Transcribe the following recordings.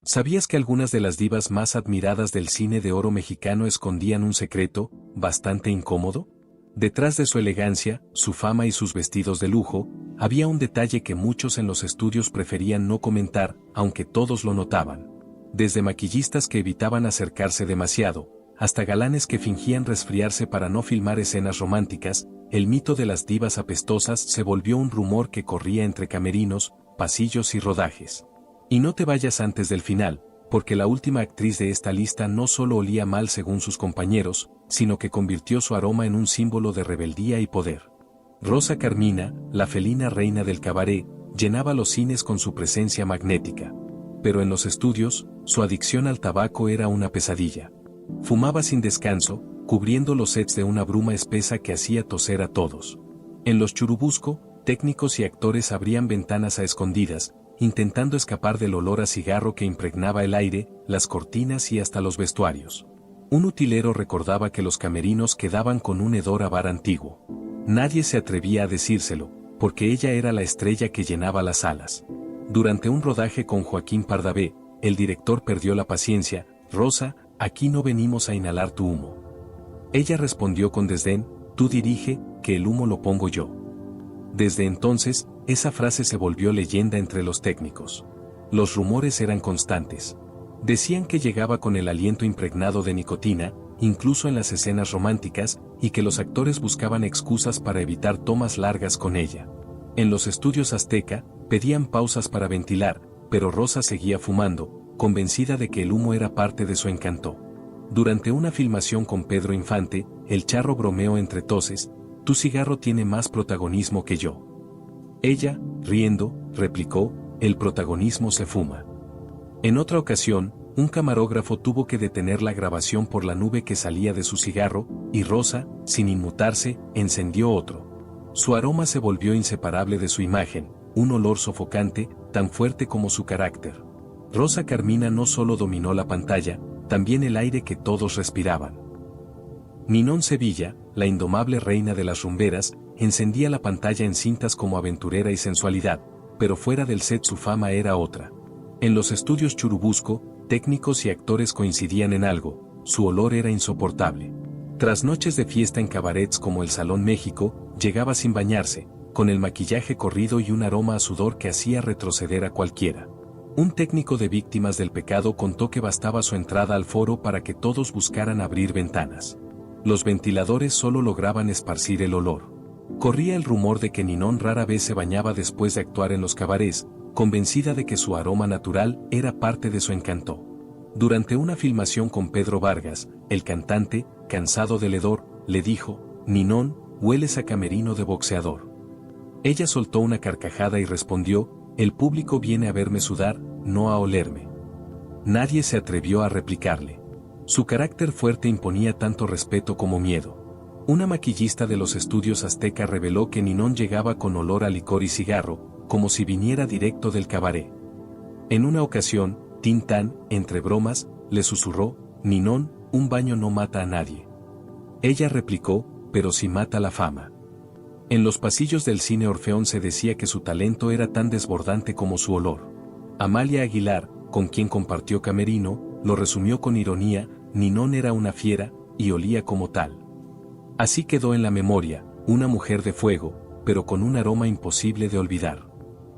¿Sabías que algunas de las divas más admiradas del cine de oro mexicano escondían un secreto, bastante incómodo? Detrás de su elegancia, su fama y sus vestidos de lujo, había un detalle que muchos en los estudios preferían no comentar, aunque todos lo notaban. Desde maquillistas que evitaban acercarse demasiado, hasta galanes que fingían resfriarse para no filmar escenas románticas, el mito de las divas apestosas se volvió un rumor que corría entre camerinos, pasillos y rodajes. Y no te vayas antes del final, porque la última actriz de esta lista no solo olía mal según sus compañeros, sino que convirtió su aroma en un símbolo de rebeldía y poder. Rosa Carmina, la felina reina del cabaret, llenaba los cines con su presencia magnética. Pero en los estudios, su adicción al tabaco era una pesadilla. Fumaba sin descanso, cubriendo los sets de una bruma espesa que hacía toser a todos. En los Churubusco, técnicos y actores abrían ventanas a escondidas, intentando escapar del olor a cigarro que impregnaba el aire, las cortinas y hasta los vestuarios. Un utilero recordaba que los camerinos quedaban con un hedor a bar antiguo. Nadie se atrevía a decírselo, porque ella era la estrella que llenaba las salas. Durante un rodaje con Joaquín Pardavé, el director perdió la paciencia. «Rosa, aquí no venimos a inhalar tu humo». Ella respondió con desdén: «Tú dirige, que el humo lo pongo yo». Desde entonces, esa frase se volvió leyenda entre los técnicos. Los rumores eran constantes. Decían que llegaba con el aliento impregnado de nicotina, incluso en las escenas románticas, y que los actores buscaban excusas para evitar tomas largas con ella. En los estudios Azteca, pedían pausas para ventilar, pero Rosa seguía fumando, convencida de que el humo era parte de su encanto. Durante una filmación con Pedro Infante, el charro bromeó entre toses: «Tu cigarro tiene más protagonismo que yo». Ella, riendo, replicó: «El protagonismo se fuma». En otra ocasión, un camarógrafo tuvo que detener la grabación por la nube que salía de su cigarro, y Rosa, sin inmutarse, encendió otro. Su aroma se volvió inseparable de su imagen, un olor sofocante, tan fuerte como su carácter. Rosa Carmina no solo dominó la pantalla, también el aire que todos respiraban. Ninón Sevilla, la indomable reina de las rumberas, encendía la pantalla en cintas como aventurera y sensualidad, pero fuera del set su fama era otra. En los estudios Churubusco, técnicos y actores coincidían en algo: su olor era insoportable. Tras noches de fiesta en cabarets como el Salón México, llegaba sin bañarse, con el maquillaje corrido y un aroma a sudor que hacía retroceder a cualquiera. Un técnico de Víctimas del Pecado contó que bastaba su entrada al foro para que todos buscaran abrir ventanas. Los ventiladores solo lograban esparcir el olor. Corría el rumor de que Ninón rara vez se bañaba después de actuar en los cabarets, convencida de que su aroma natural era parte de su encanto. Durante una filmación con Pedro Vargas, el cantante, cansado del hedor, le dijo: «Ninón, hueles a camerino de boxeador». Ella soltó una carcajada y respondió: «El público viene a verme sudar, no a olerme». Nadie se atrevió a replicarle. Su carácter fuerte imponía tanto respeto como miedo. Una maquillista de los estudios Azteca reveló que Ninón llegaba con olor a licor y cigarro, como si viniera directo del cabaret. En una ocasión, Tintán, entre bromas, le susurró: «Ninón, un baño no mata a nadie». Ella replicó: «Pero sí mata la fama». En los pasillos del cine Orfeón se decía que su talento era tan desbordante como su olor. Amalia Aguilar, con quien compartió camerino, lo resumió con ironía: «Ninón era una fiera, y olía como tal». Así quedó en la memoria, una mujer de fuego, pero con un aroma imposible de olvidar.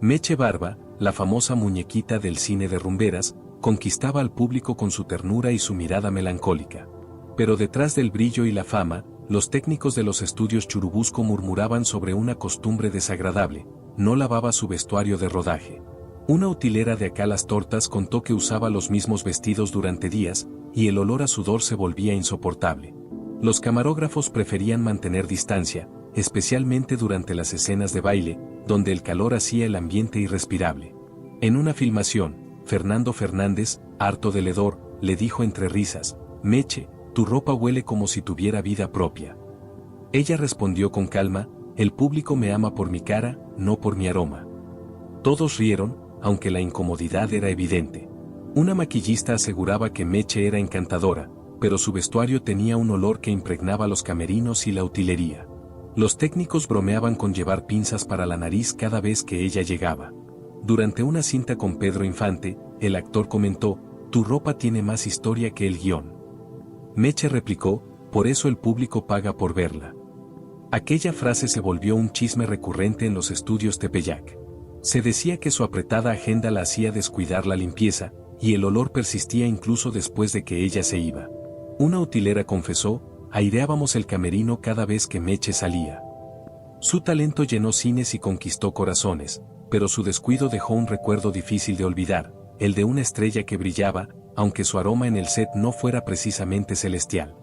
Meche Barba, la famosa muñequita del cine de rumberas, conquistaba al público con su ternura y su mirada melancólica. Pero detrás del brillo y la fama, los técnicos de los estudios Churubusco murmuraban sobre una costumbre desagradable: no lavaba su vestuario de rodaje. Una utilera de Acá las Tortas contó que usaba los mismos vestidos durante días, y el olor a sudor se volvía insoportable. Los camarógrafos preferían mantener distancia, especialmente durante las escenas de baile, donde el calor hacía el ambiente irrespirable. En una filmación, Fernando Fernández, harto del hedor, le dijo entre risas: «Meche, tu ropa huele como si tuviera vida propia». Ella respondió con calma: «El público me ama por mi cara, no por mi aroma». Todos rieron, aunque la incomodidad era evidente. Una maquillista aseguraba que Meche era encantadora, pero su vestuario tenía un olor que impregnaba los camerinos y la utilería. Los técnicos bromeaban con llevar pinzas para la nariz cada vez que ella llegaba. Durante una cinta con Pedro Infante, el actor comentó, tu ropa tiene más historia que el guión. Meche replicó, por eso el público paga por verla. Aquella frase se volvió un chisme recurrente en los estudios Tepeyac. Se decía que su apretada agenda la hacía descuidar la limpieza, y el olor persistía incluso después de que ella se iba. Una utilera confesó, aireábamos el camerino cada vez que Meche salía. Su talento llenó cines y conquistó corazones, pero su descuido dejó un recuerdo difícil de olvidar, el de una estrella que brillaba, aunque su aroma en el set no fuera precisamente celestial.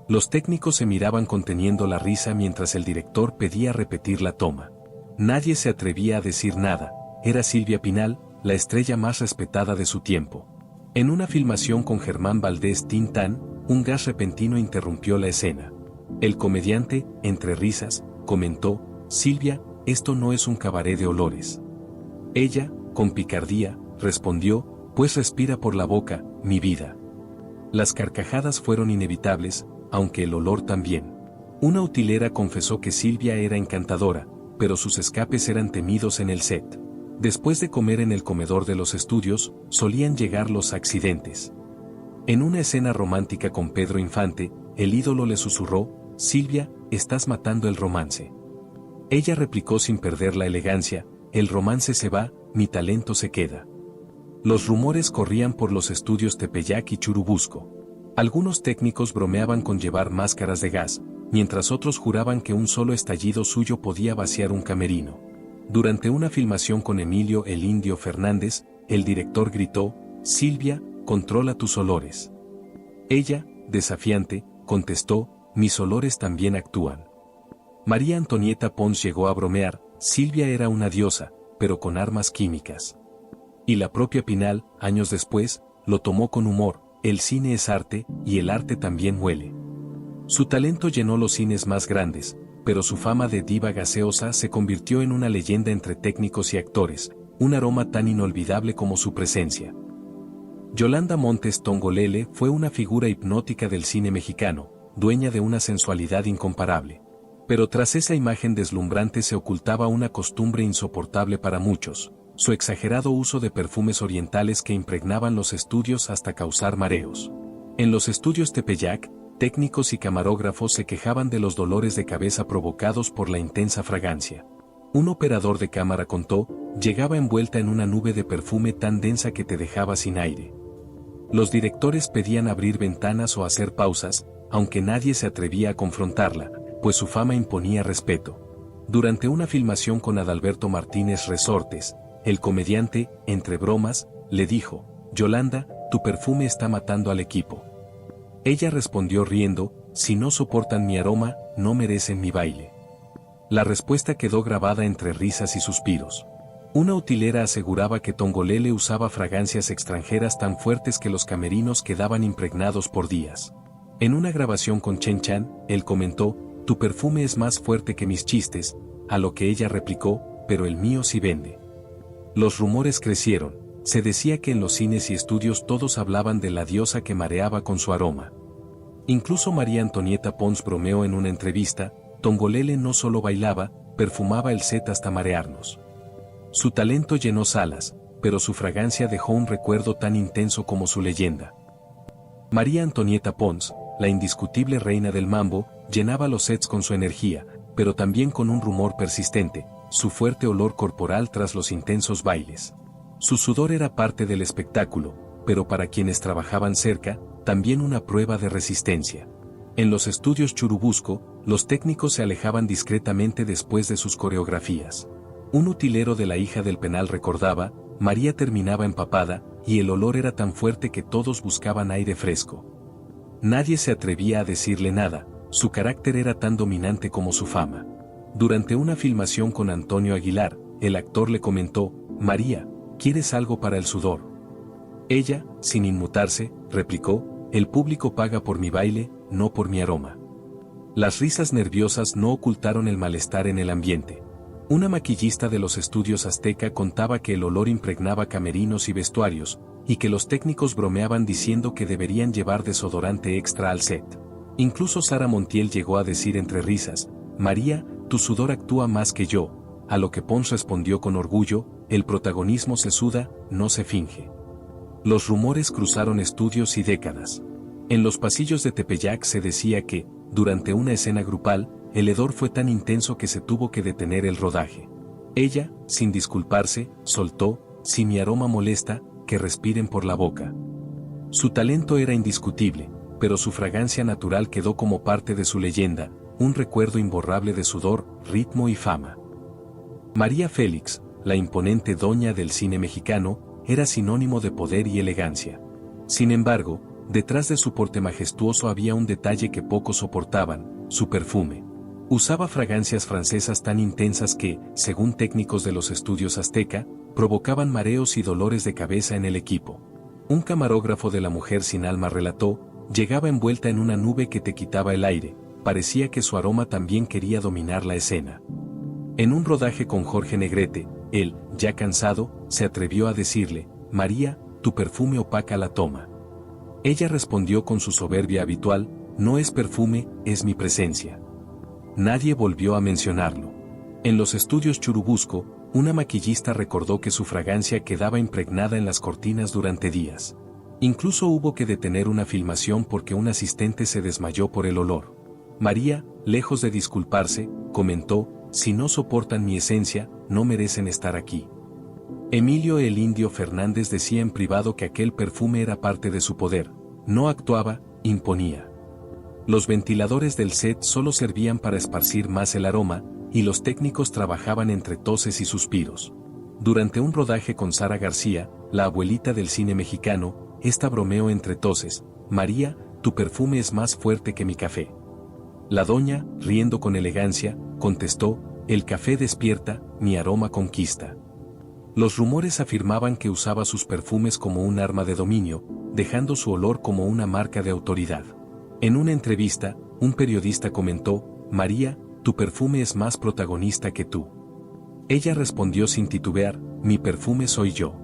Los técnicos se miraban conteniendo la risa mientras el director pedía repetir la toma. Nadie se atrevía a decir nada, era Silvia Pinal, la estrella más respetada de su tiempo. En una filmación con Germán Valdés Tintán, un gas repentino interrumpió la escena. El comediante, entre risas, comentó, Silvia, esto no es un cabaret de olores. Ella, con picardía, respondió, pues respira por la boca, mi vida. Las carcajadas fueron inevitables, aunque el olor también. Una utilera confesó que Silvia era encantadora, pero sus escapes eran temidos en el set. Después de comer en el comedor de los estudios, solían llegar los accidentes. En una escena romántica con Pedro Infante, el ídolo le susurró, Silvia, estás matando el romance. Ella replicó sin perder la elegancia, el romance se va, mi talento se queda. Los rumores corrían por los estudios Tepeyac y Churubusco. Algunos técnicos bromeaban con llevar máscaras de gas, mientras otros juraban que un solo estallido suyo podía vaciar un camerino. Durante una filmación con Emilio el Indio Fernández, el director gritó, Silvia, controla tus olores. Ella, desafiante, contestó, mis olores también actúan. María Antonieta Pons llegó a bromear, Silvia era una diosa, pero con armas químicas. Y la propia Pinal, años después, lo tomó con humor, el cine es arte, y el arte también huele. Su talento llenó los cines más grandes, pero su fama de diva gaseosa se convirtió en una leyenda entre técnicos y actores, un aroma tan inolvidable como su presencia. Yolanda Montes Tongolele fue una figura hipnótica del cine mexicano, dueña de una sensualidad incomparable. Pero tras esa imagen deslumbrante se ocultaba una costumbre insoportable para muchos, su exagerado uso de perfumes orientales que impregnaban los estudios hasta causar mareos. En los estudios Tepeyac, técnicos y camarógrafos se quejaban de los dolores de cabeza provocados por la intensa fragancia. Un operador de cámara contó, llegaba envuelta en una nube de perfume tan densa que te dejaba sin aire. Los directores pedían abrir ventanas o hacer pausas, aunque nadie se atrevía a confrontarla, pues su fama imponía respeto. Durante una filmación con Adalberto Martínez Resortes, el comediante, entre bromas, le dijo, Yolanda, tu perfume está matando al equipo. Ella respondió riendo, si no soportan mi aroma, no merecen mi baile. La respuesta quedó grabada entre risas y suspiros. Una utilera aseguraba que Tongolele usaba fragancias extranjeras tan fuertes que los camerinos quedaban impregnados por días. En una grabación con Chen Chan, él comentó, tu perfume es más fuerte que mis chistes, a lo que ella replicó, pero el mío sí vende. Los rumores crecieron, se decía que en los cines y estudios todos hablaban de la diosa que mareaba con su aroma. Incluso María Antonieta Pons bromeó en una entrevista, Tongolele no solo bailaba, perfumaba el set hasta marearnos. Su talento llenó salas, pero su fragancia dejó un recuerdo tan intenso como su leyenda. María Antonieta Pons, la indiscutible reina del mambo, llenaba los sets con su energía, pero también con un rumor persistente, su fuerte olor corporal tras los intensos bailes. Su sudor era parte del espectáculo, pero para quienes trabajaban cerca, también una prueba de resistencia. En los estudios Churubusco, los técnicos se alejaban discretamente después de sus coreografías. Un utilero de la hija del penal recordaba, María terminaba empapada, y el olor era tan fuerte que todos buscaban aire fresco. Nadie se atrevía a decirle nada, su carácter era tan dominante como su fama. Durante una filmación con Antonio Aguilar, el actor le comentó, María, ¿quieres algo para el sudor? Ella, sin inmutarse, replicó, el público paga por mi baile, no por mi aroma. Las risas nerviosas no ocultaron el malestar en el ambiente. Una maquillista de los estudios Azteca contaba que el olor impregnaba camerinos y vestuarios, y que los técnicos bromeaban diciendo que deberían llevar desodorante extra al set. Incluso Sara Montiel llegó a decir entre risas, María, tu sudor actúa más que yo, a lo que Pons respondió con orgullo, el protagonismo se suda, no se finge. Los rumores cruzaron estudios y décadas. En los pasillos de Tepeyac se decía que, durante una escena grupal, el hedor fue tan intenso que se tuvo que detener el rodaje. Ella, sin disculparse, soltó: si mi aroma molesta, que respiren por la boca. Su talento era indiscutible, pero su fragancia natural quedó como parte de su leyenda, un recuerdo imborrable de sudor, ritmo y fama. María Félix, la imponente doña del cine mexicano, era sinónimo de poder y elegancia. Sin embargo, detrás de su porte majestuoso había un detalle que pocos soportaban: su perfume. Usaba fragancias francesas tan intensas que, según técnicos de los estudios Azteca, provocaban mareos y dolores de cabeza en el equipo. Un camarógrafo de La mujer sin alma relató: llegaba envuelta en una nube que te quitaba el aire, parecía que su aroma también quería dominar la escena. En un rodaje con Jorge Negrete, él, ya cansado, se atrevió a decirle: María, tu perfume opaca la toma. Ella respondió con su soberbia habitual: no es perfume, es mi presencia. Nadie volvió a mencionarlo. En los estudios Churubusco, una maquillista recordó que su fragancia quedaba impregnada en las cortinas durante días. Incluso hubo que detener una filmación porque un asistente se desmayó por el olor. María, lejos de disculparse, comentó: si no soportan mi esencia, no merecen estar aquí. Emilio el Indio Fernández decía en privado que aquel perfume era parte de su poder, no actuaba, imponía. Los ventiladores del set solo servían para esparcir más el aroma, y los técnicos trabajaban entre toses y suspiros. Durante un rodaje con Sara García, la abuelita del cine mexicano, esta bromeó entre toses: María, tu perfume es más fuerte que mi café. La doña, riendo con elegancia, contestó: el café despierta, mi aroma conquista. Los rumores afirmaban que usaba sus perfumes como un arma de dominio, dejando su olor como una marca de autoridad. En una entrevista, un periodista comentó: María, tu perfume es más protagonista que tú. Ella respondió sin titubear: mi perfume soy yo.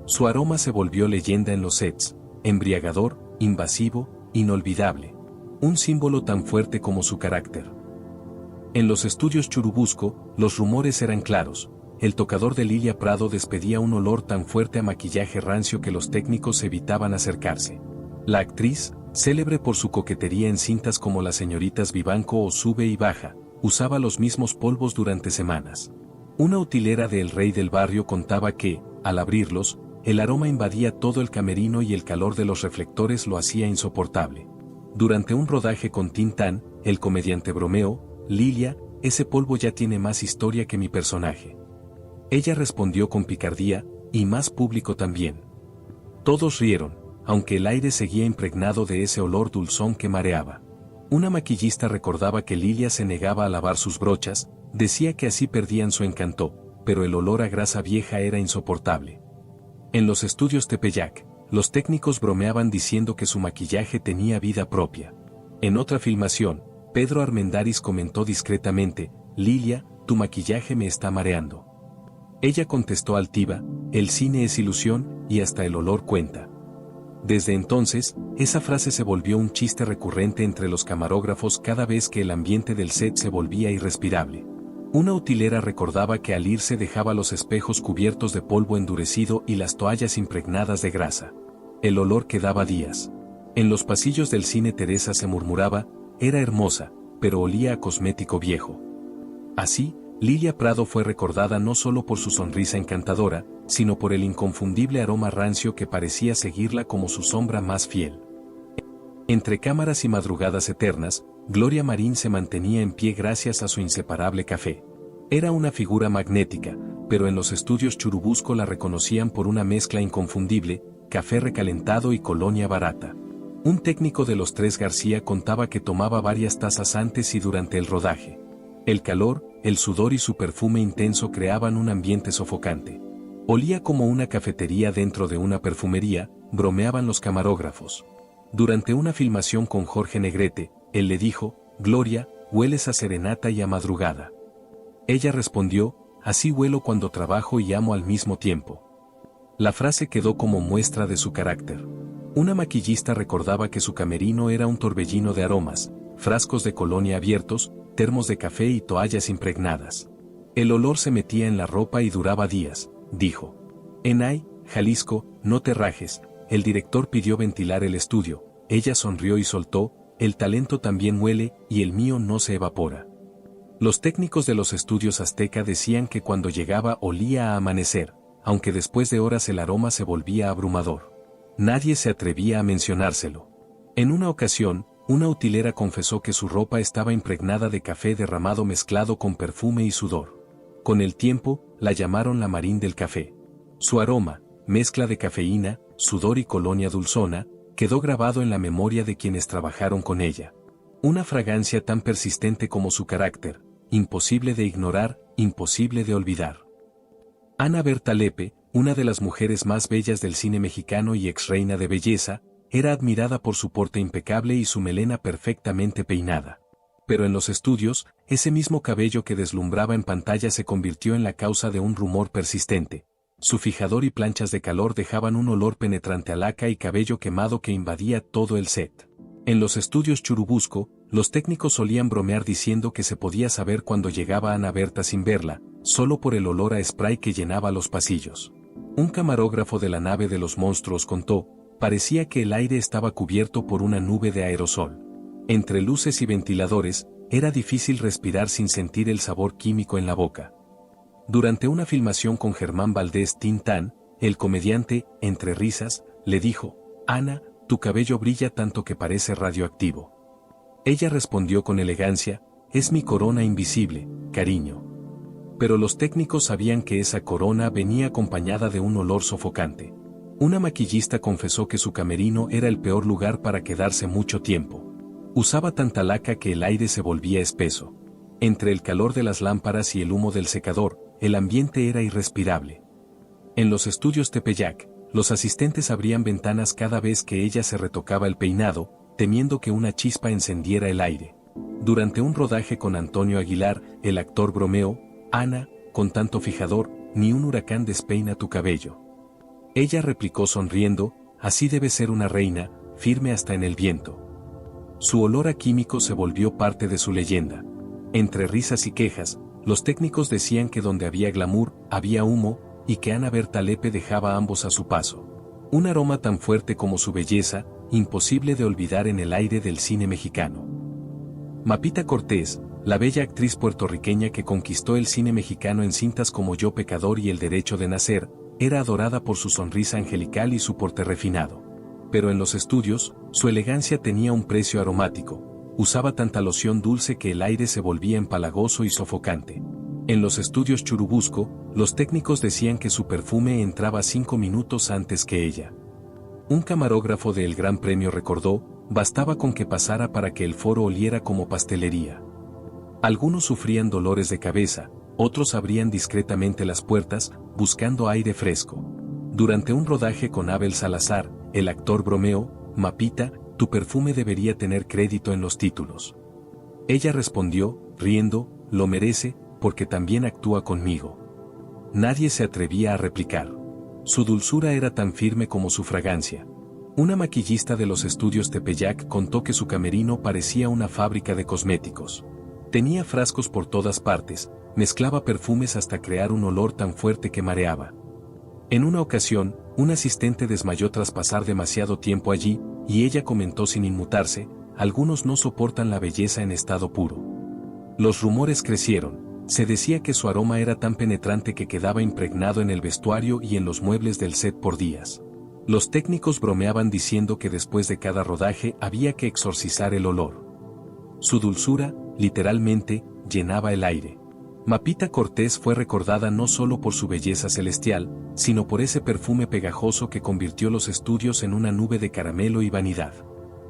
Su aroma se volvió leyenda en los sets: embriagador, invasivo, inolvidable. Un símbolo tan fuerte como su carácter. En los estudios Churubusco, los rumores eran claros: el tocador de Lilia Prado despedía un olor tan fuerte a maquillaje rancio que los técnicos evitaban acercarse. La actriz, célebre por su coquetería en cintas como Las señoritas Vivanco o Sube y Baja, usaba los mismos polvos durante semanas. Una utilera de El Rey del Barrio contaba que, al abrirlos, el aroma invadía todo el camerino y el calor de los reflectores lo hacía insoportable. Durante un rodaje con Tintán, el comediante bromeó: Lilia, ese polvo ya tiene más historia que mi personaje. Ella respondió con picardía: y más público también. Todos rieron, aunque el aire seguía impregnado de ese olor dulzón que mareaba. Una maquillista recordaba que Lilia se negaba a lavar sus brochas, decía que así perdían su encanto, pero el olor a grasa vieja era insoportable. En los estudios Tepeyac, los técnicos bromeaban diciendo que su maquillaje tenía vida propia. En otra filmación, Pedro Armendáriz comentó discretamente: Lilia, tu maquillaje me está mareando. Ella contestó altiva: el cine es ilusión, y hasta el olor cuenta. Desde entonces, esa frase se volvió un chiste recurrente entre los camarógrafos cada vez que el ambiente del set se volvía irrespirable. Una utilera recordaba que al irse dejaba los espejos cubiertos de polvo endurecido y las toallas impregnadas de grasa. El olor quedaba días. En los pasillos del cine Teresa se murmuraba: era hermosa, pero olía a cosmético viejo. Así, Lilia Prado fue recordada no solo por su sonrisa encantadora, sino por el inconfundible aroma rancio que parecía seguirla como su sombra más fiel. Entre cámaras y madrugadas eternas, Gloria Marín se mantenía en pie gracias a su inseparable café. Era una figura magnética, pero en los estudios Churubusco la reconocían por una mezcla inconfundible: café recalentado y colonia barata. Un técnico de los Tres García contaba que tomaba varias tazas antes y durante el rodaje. El calor, el sudor y su perfume intenso creaban un ambiente sofocante. Olía como una cafetería dentro de una perfumería, bromeaban los camarógrafos. Durante una filmación con Jorge Negrete, él le dijo: Gloria, hueles a serenata y a madrugada. Ella respondió: así huelo cuando trabajo y amo al mismo tiempo. La frase quedó como muestra de su carácter. Una maquillista recordaba que su camerino era un torbellino de aromas: frascos de colonia abiertos, termos de café y toallas impregnadas. El olor se metía en la ropa y duraba días, dijo. En Jalisco, no te rajes, el director pidió ventilar el estudio, ella sonrió y soltó, el talento también huele, y el mío no se evapora. Los técnicos de los estudios Azteca decían que cuando llegaba olía a amanecer, aunque después de horas el aroma se volvía abrumador. Nadie se atrevía a mencionárselo. En una ocasión, una utilera confesó que su ropa estaba impregnada de café derramado mezclado con perfume y sudor. Con el tiempo, la llamaron la Marín del café. Su aroma, mezcla de cafeína, sudor y colonia dulzona, quedó grabado en la memoria de quienes trabajaron con ella. Una fragancia tan persistente como su carácter, imposible de ignorar, imposible de olvidar. Ana Berta Lepe, una de las mujeres más bellas del cine mexicano y ex reina de belleza, era admirada por su porte impecable y su melena perfectamente peinada. Pero en los estudios, ese mismo cabello que deslumbraba en pantalla se convirtió en la causa de un rumor persistente. Su fijador y planchas de calor dejaban un olor penetrante a laca y cabello quemado que invadía todo el set. En los estudios Churubusco, los técnicos solían bromear diciendo que se podía saber cuando llegaba Ana Berta sin verla, solo por el olor a spray que llenaba los pasillos. Un camarógrafo de la nave de los monstruos contó, parecía que el aire estaba cubierto por una nube de aerosol. Entre luces y ventiladores, era difícil respirar sin sentir el sabor químico en la boca. Durante una filmación con Germán Valdés Tintán, el comediante, entre risas, le dijo, «Ana, tu cabello brilla tanto que parece radioactivo». Ella respondió con elegancia, «Es mi corona invisible, cariño». Pero los técnicos sabían que esa corona venía acompañada de un olor sofocante. Una maquillista confesó que su camerino era el peor lugar para quedarse mucho tiempo. Usaba tanta laca que el aire se volvía espeso. Entre el calor de las lámparas y el humo del secador, el ambiente era irrespirable. En los estudios Tepeyac, los asistentes abrían ventanas cada vez que ella se retocaba el peinado, temiendo que una chispa encendiera el aire. Durante un rodaje con Antonio Aguilar, el actor bromeó, «Ana, con tanto fijador, ni un huracán despeina tu cabello». Ella replicó sonriendo, «Así debe ser una reina, firme hasta en el viento». Su olor a químico se volvió parte de su leyenda. Entre risas y quejas, los técnicos decían que donde había glamour, había humo, y que Ana Berta Lepe dejaba ambos a su paso. Un aroma tan fuerte como su belleza, imposible de olvidar en el aire del cine mexicano. Mapita Cortés, la bella actriz puertorriqueña que conquistó el cine mexicano en cintas como Yo Pecador y El Derecho de Nacer, era adorada por su sonrisa angelical y su porte refinado. Pero en los estudios, su elegancia tenía un precio aromático. Usaba tanta loción dulce que el aire se volvía empalagoso y sofocante. En los estudios Churubusco, los técnicos decían que su perfume entraba 5 minutos antes que ella. Un camarógrafo del Gran Premio recordó, bastaba con que pasara para que el foro oliera como pastelería. Algunos sufrían dolores de cabeza, otros abrían discretamente las puertas, buscando aire fresco. Durante un rodaje con Abel Salazar, el actor bromeó, «Mapita, tu perfume debería tener crédito en los títulos». Ella respondió, riendo, «Lo merece, porque también actúa conmigo». Nadie se atrevía a replicar. Su dulzura era tan firme como su fragancia. Una maquillista de los estudios Tepeyac contó que su camerino parecía una fábrica de cosméticos. Tenía frascos por todas partes, mezclaba perfumes hasta crear un olor tan fuerte que mareaba. En una ocasión, un asistente desmayó tras pasar demasiado tiempo allí, y ella comentó sin inmutarse, «Algunos no soportan la belleza en estado puro». Los rumores crecieron. Se decía que su aroma era tan penetrante que quedaba impregnado en el vestuario y en los muebles del set por días. Los técnicos bromeaban diciendo que después de cada rodaje había que exorcizar el olor. Su dulzura, literalmente, llenaba el aire. Mapita Cortés fue recordada no solo por su belleza celestial, sino por ese perfume pegajoso que convirtió los estudios en una nube de caramelo y vanidad.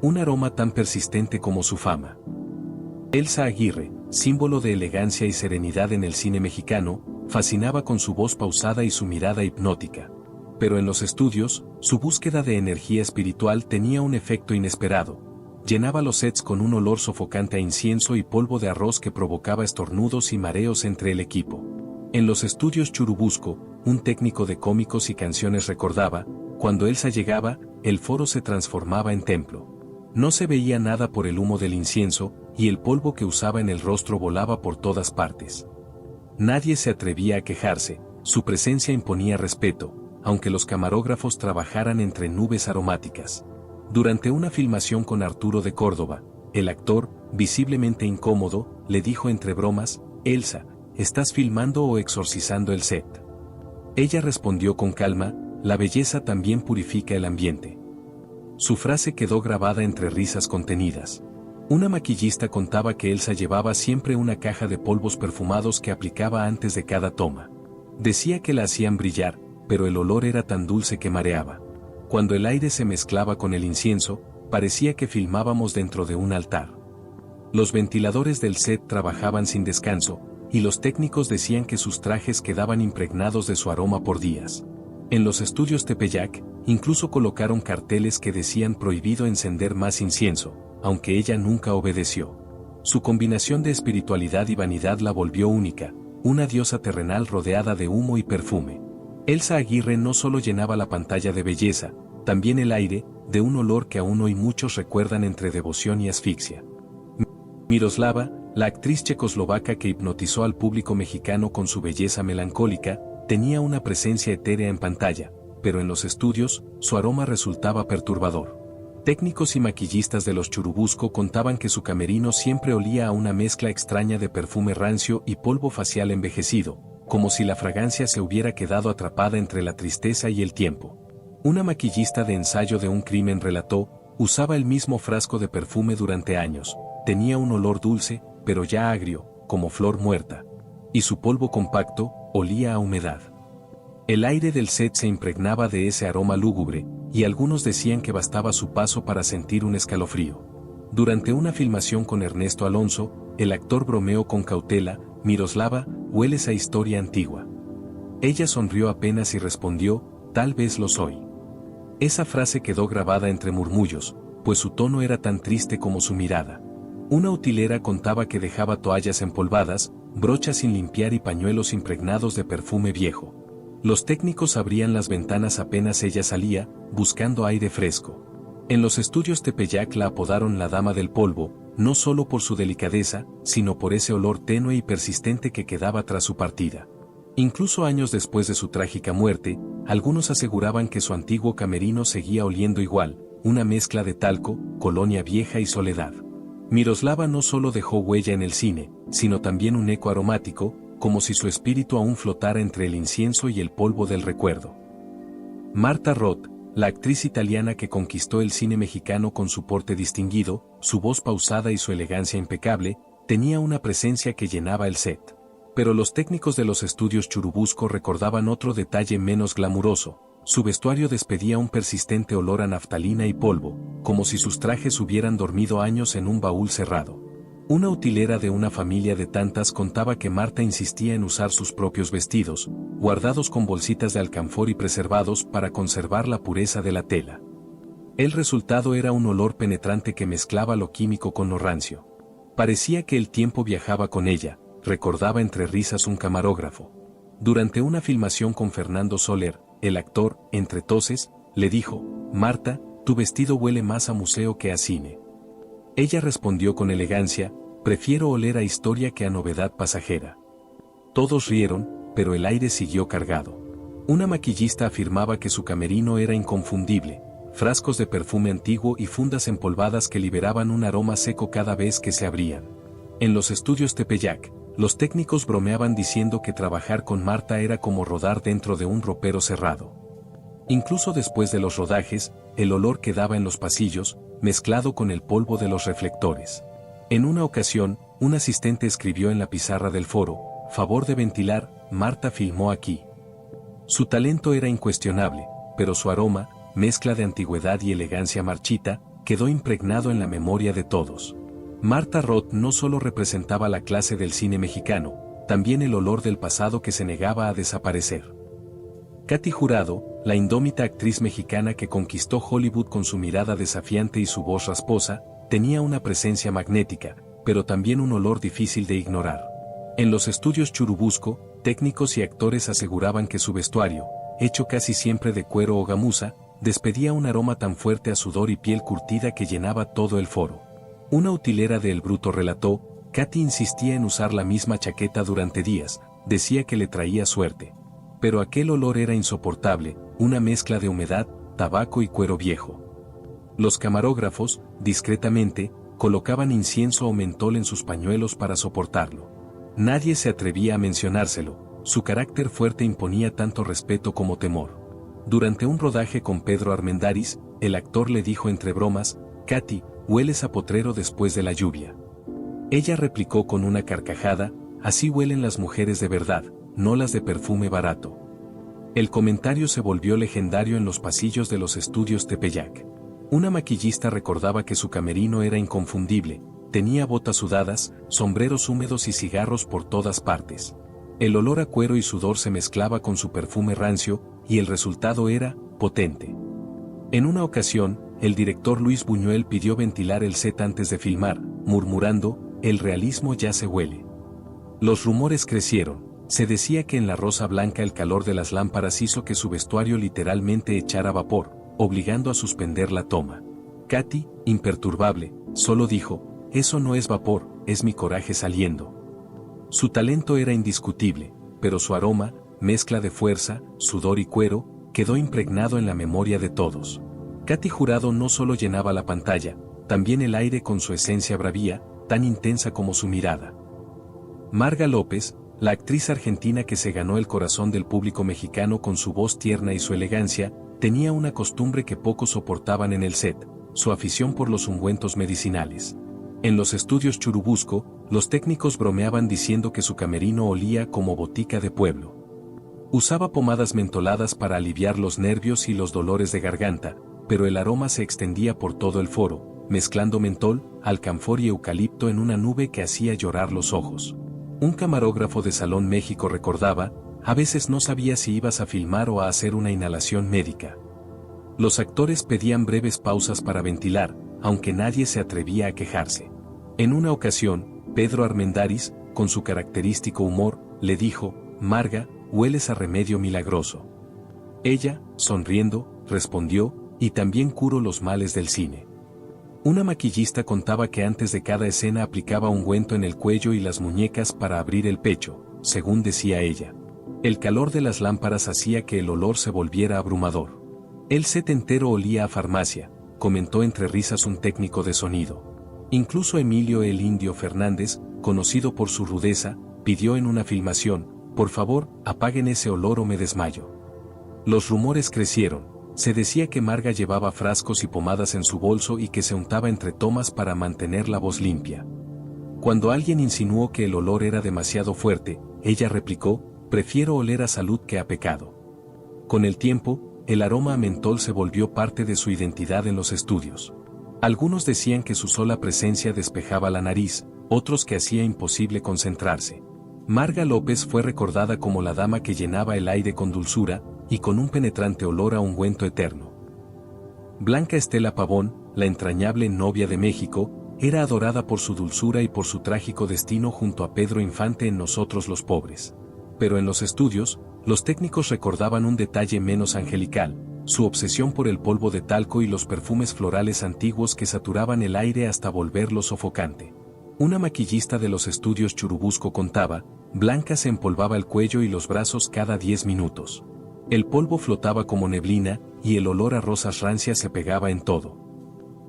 Un aroma tan persistente como su fama. Elsa Aguirre, símbolo de elegancia y serenidad en el cine mexicano, fascinaba con su voz pausada y su mirada hipnótica. Pero en los estudios, su búsqueda de energía espiritual tenía un efecto inesperado. Llenaba los sets con un olor sofocante a incienso y polvo de arroz que provocaba estornudos y mareos entre el equipo. En los estudios Churubusco, un técnico de cómicos y canciones recordaba, cuando Elsa llegaba, el foro se transformaba en templo. No se veía nada por el humo del incienso, y el polvo que usaba en el rostro volaba por todas partes. Nadie se atrevía a quejarse, su presencia imponía respeto, aunque los camarógrafos trabajaran entre nubes aromáticas. Durante una filmación con Arturo de Córdoba, el actor, visiblemente incómodo, le dijo entre bromas: «Elsa, ¿estás filmando o exorcizando el set?». Ella respondió con calma: «La belleza también purifica el ambiente». Su frase quedó grabada entre risas contenidas. Una maquillista contaba que Elsa llevaba siempre una caja de polvos perfumados que aplicaba antes de cada toma. Decía que la hacían brillar, pero el olor era tan dulce que mareaba. Cuando el aire se mezclaba con el incienso, parecía que filmábamos dentro de un altar. Los ventiladores del set trabajaban sin descanso, y los técnicos decían que sus trajes quedaban impregnados de su aroma por días. En los estudios Tepeyac, incluso colocaron carteles que decían prohibido encender más incienso, aunque ella nunca obedeció. Su combinación de espiritualidad y vanidad la volvió única, una diosa terrenal rodeada de humo y perfume. Elsa Aguirre no solo llenaba la pantalla de belleza, también el aire, de un olor que aún hoy muchos recuerdan entre devoción y asfixia. Miroslava, la actriz checoslovaca que hipnotizó al público mexicano con su belleza melancólica, tenía una presencia etérea en pantalla, pero en los estudios, su aroma resultaba perturbador. Técnicos y maquillistas de los Churubusco contaban que su camerino siempre olía a una mezcla extraña de perfume rancio y polvo facial envejecido, como si la fragancia se hubiera quedado atrapada entre la tristeza y el tiempo. Una maquillista de ensayo de un crimen relató: usaba el mismo frasco de perfume durante años, tenía un olor dulce, pero ya agrio, como flor muerta. Y su polvo compacto, olía a humedad. El aire del set se impregnaba de ese aroma lúgubre, y algunos decían que bastaba su paso para sentir un escalofrío. Durante una filmación con Ernesto Alonso, el actor bromeó con cautela: «Miroslava, hueles a historia antigua». Ella sonrió apenas y respondió: «Tal vez lo soy». Esa frase quedó grabada entre murmullos, pues su tono era tan triste como su mirada. Una utilera contaba que dejaba toallas empolvadas, brochas sin limpiar y pañuelos impregnados de perfume viejo. Los técnicos abrían las ventanas apenas ella salía, buscando aire fresco. En los estudios Tepeyac la apodaron la Dama del Polvo, no solo por su delicadeza, sino por ese olor tenue y persistente que quedaba tras su partida. Incluso años después de su trágica muerte, algunos aseguraban que su antiguo camerino seguía oliendo igual, una mezcla de talco, colonia vieja y soledad. Miroslava no solo dejó huella en el cine, sino también un eco aromático, como si su espíritu aún flotara entre el incienso y el polvo del recuerdo. Marta Roth, la actriz italiana que conquistó el cine mexicano con su porte distinguido, su voz pausada y su elegancia impecable, tenía una presencia que llenaba el set. Pero los técnicos de los estudios Churubusco recordaban otro detalle menos glamuroso: su vestuario despedía un persistente olor a naftalina y polvo, como si sus trajes hubieran dormido años en un baúl cerrado. Una utilera de una familia de tantas contaba que Marta insistía en usar sus propios vestidos, guardados con bolsitas de alcanfor y preservados para conservar la pureza de la tela. El resultado era un olor penetrante que mezclaba lo químico con lo rancio. Parecía que el tiempo viajaba con ella, recordaba entre risas un camarógrafo. Durante una filmación con Fernando Soler, el actor, entre toses, le dijo: «Marta, tu vestido huele más a museo que a cine». Ella respondió con elegancia: «Prefiero oler a historia que a novedad pasajera». Todos rieron, pero el aire siguió cargado. Una maquillista afirmaba que su camerino era inconfundible: frascos de perfume antiguo y fundas empolvadas que liberaban un aroma seco cada vez que se abrían. En los estudios Tepeyac, los técnicos bromeaban diciendo que trabajar con Marta era como rodar dentro de un ropero cerrado. Incluso después de los rodajes, el olor quedaba en los pasillos, mezclado con el polvo de los reflectores. En una ocasión, un asistente escribió en la pizarra del foro: «Favor de ventilar, Marta filmó aquí». Su talento era incuestionable, pero su aroma, mezcla de antigüedad y elegancia marchita, quedó impregnado en la memoria de todos. Marta Roth no solo representaba la clase del cine mexicano, también el olor del pasado que se negaba a desaparecer. Katy Jurado, la indómita actriz mexicana que conquistó Hollywood con su mirada desafiante y su voz rasposa, tenía una presencia magnética, pero también un olor difícil de ignorar. En los estudios Churubusco, técnicos y actores aseguraban que su vestuario, hecho casi siempre de cuero o gamuza, despedía un aroma tan fuerte a sudor y piel curtida que llenaba todo el foro. Una utilera de El Bruto relató: «Katy insistía en usar la misma chaqueta durante días, decía que le traía suerte. Pero aquel olor era insoportable, una mezcla de humedad, tabaco y cuero viejo. Los camarógrafos, discretamente, colocaban incienso o mentol en sus pañuelos para soportarlo. Nadie se atrevía a mencionárselo, su carácter fuerte imponía tanto respeto como temor. Durante un rodaje con Pedro Armendáriz, el actor le dijo entre bromas: «Katy, hueles a potrero después de la lluvia». Ella replicó con una carcajada: «Así huelen las mujeres de verdad, no las de perfume barato». El comentario se volvió legendario en los pasillos de los estudios Tepeyac. Una maquillista recordaba que su camerino era inconfundible, tenía botas sudadas, sombreros húmedos y cigarros por todas partes. El olor a cuero y sudor se mezclaba con su perfume rancio, y el resultado era potente. En una ocasión, el director Luis Buñuel pidió ventilar el set antes de filmar, murmurando: «El realismo ya se huele». Los rumores crecieron. Se decía que en La Rosa Blanca el calor de las lámparas hizo que su vestuario literalmente echara vapor, obligando a suspender la toma. Katy, imperturbable, solo dijo: «Eso no es vapor, es mi coraje saliendo». Su talento era indiscutible, pero su aroma, mezcla de fuerza, sudor y cuero, quedó impregnado en la memoria de todos. Katy Jurado no solo llenaba la pantalla, también el aire con su esencia bravía, tan intensa como su mirada. Marga López, la actriz argentina que se ganó el corazón del público mexicano con su voz tierna y su elegancia, tenía una costumbre que pocos soportaban en el set: su afición por los ungüentos medicinales. En los estudios Churubusco, los técnicos bromeaban diciendo que su camerino olía como botica de pueblo. Usaba pomadas mentoladas para aliviar los nervios y los dolores de garganta, pero el aroma se extendía por todo el foro, mezclando mentol, alcanfor y eucalipto en una nube que hacía llorar los ojos. Un camarógrafo de Salón México recordaba: «A veces no sabía si ibas a filmar o a hacer una inhalación médica». Los actores pedían breves pausas para ventilar, aunque nadie se atrevía a quejarse. En una ocasión, Pedro Armendáriz, con su característico humor, le dijo: «Marga, hueles a remedio milagroso». Ella, sonriendo, respondió: «Y también curo los males del cine». Una maquillista contaba que antes de cada escena aplicaba ungüento en el cuello y las muñecas para abrir el pecho, según decía ella. El calor de las lámparas hacía que el olor se volviera abrumador. El set entero olía a farmacia, comentó entre risas un técnico de sonido. Incluso Emilio el Indio Fernández, conocido por su rudeza, pidió en una filmación: «Por favor, apaguen ese olor o me desmayo». Los rumores crecieron. Se decía que Marga llevaba frascos y pomadas en su bolso y que se untaba entre tomas para mantener la voz limpia. Cuando alguien insinuó que el olor era demasiado fuerte, ella replicó: «Prefiero oler a salud que a pecado». Con el tiempo, el aroma a mentol se volvió parte de su identidad en los estudios. Algunos decían que su sola presencia despejaba la nariz, otros que hacía imposible concentrarse. Marga López fue recordada como la dama que llenaba el aire con dulzura, y con un penetrante olor a ungüento eterno. Blanca Estela Pavón, la entrañable novia de México, era adorada por su dulzura y por su trágico destino junto a Pedro Infante en Nosotros los Pobres. Pero en los estudios, los técnicos recordaban un detalle menos angelical: su obsesión por el polvo de talco y los perfumes florales antiguos que saturaban el aire hasta volverlo sofocante. Una maquillista de los estudios Churubusco contaba: «Blanca se empolvaba el cuello y los brazos cada 10 minutos. El polvo flotaba como neblina, y el olor a rosas rancias se pegaba en todo».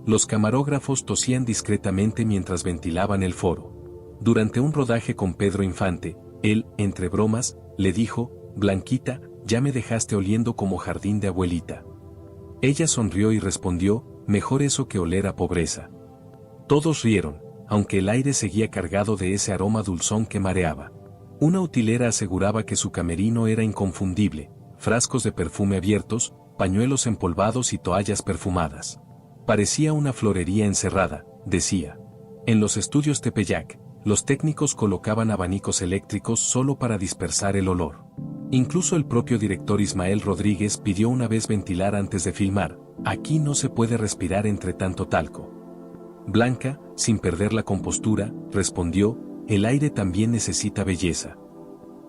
Los camarógrafos tosían discretamente mientras ventilaban el foro. Durante un rodaje con Pedro Infante, él, entre bromas, le dijo: «Blanquita, ya me dejaste oliendo como jardín de abuelita». Ella sonrió y respondió: «Mejor eso que oler a pobreza». Todos rieron, aunque el aire seguía cargado de ese aroma dulzón que mareaba. Una utilera aseguraba que su camerino era inconfundible: frascos de perfume abiertos, pañuelos empolvados y toallas perfumadas. «Parecía una florería encerrada», decía. En los estudios Tepeyac, los técnicos colocaban abanicos eléctricos solo para dispersar el olor. Incluso el propio director Ismael Rodríguez pidió una vez ventilar antes de filmar: «Aquí no se puede respirar entre tanto talco». Blanca, sin perder la compostura, respondió: «El aire también necesita belleza».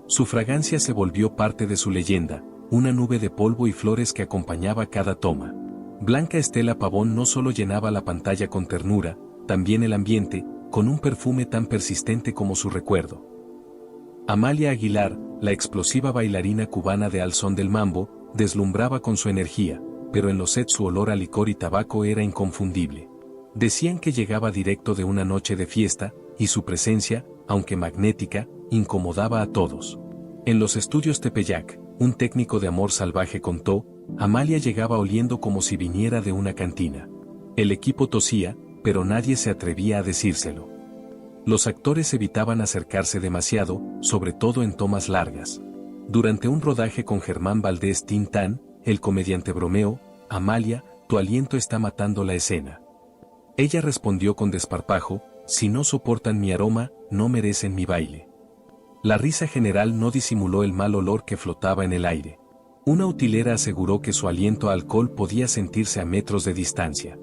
Su fragancia se volvió parte de su leyenda, una nube de polvo y flores que acompañaba cada toma. Blanca Estela Pavón no solo llenaba la pantalla con ternura, también el ambiente, con un perfume tan persistente como su recuerdo. Amalia Aguilar, la explosiva bailarina cubana de Al Son del Mambo, deslumbraba con su energía, pero en los sets su olor a licor y tabaco era inconfundible. Decían que llegaba directo de una noche de fiesta, y su presencia, aunque magnética, incomodaba a todos. En los estudios Tepeyac, un técnico de amor salvaje contó, Amalia llegaba oliendo como si viniera de una cantina. El equipo tosía, pero nadie se atrevía a decírselo. Los actores evitaban acercarse demasiado, sobre todo en tomas largas. Durante un rodaje con Germán Valdés Tintán, el comediante bromeó, Amalia, tu aliento está matando la escena. Ella respondió con desparpajo, si no soportan mi aroma, no merecen mi baile. La risa general no disimuló el mal olor que flotaba en el aire. Una utilera aseguró que su aliento a alcohol podía sentirse a metros de distancia.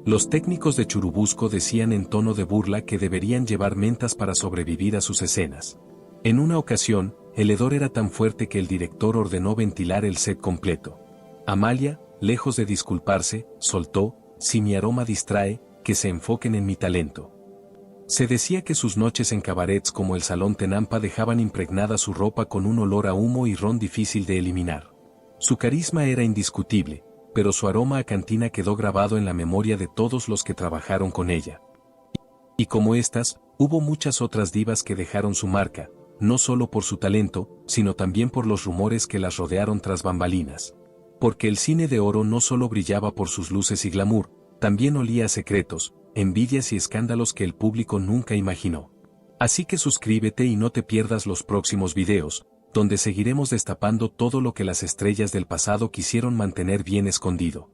Los técnicos de Churubusco decían en tono de burla que deberían llevar mentas para sobrevivir a sus escenas. En una ocasión, el hedor era tan fuerte que el director ordenó ventilar el set completo. Amalia, lejos de disculparse, soltó, si mi aroma distrae, que se enfoquen en mi talento. Se decía que sus noches en cabarets como el Salón Tenampa dejaban impregnada su ropa con un olor a humo y ron difícil de eliminar. Su carisma era indiscutible, pero su aroma a cantina quedó grabado en la memoria de todos los que trabajaron con ella. Y como estas, hubo muchas otras divas que dejaron su marca, no solo por su talento, sino también por los rumores que las rodearon tras bambalinas. Porque el cine de oro no solo brillaba por sus luces y glamour, también olía a secretos, envidias y escándalos que el público nunca imaginó. Así que suscríbete y no te pierdas los próximos videos, donde seguiremos destapando todo lo que las estrellas del pasado quisieron mantener bien escondido.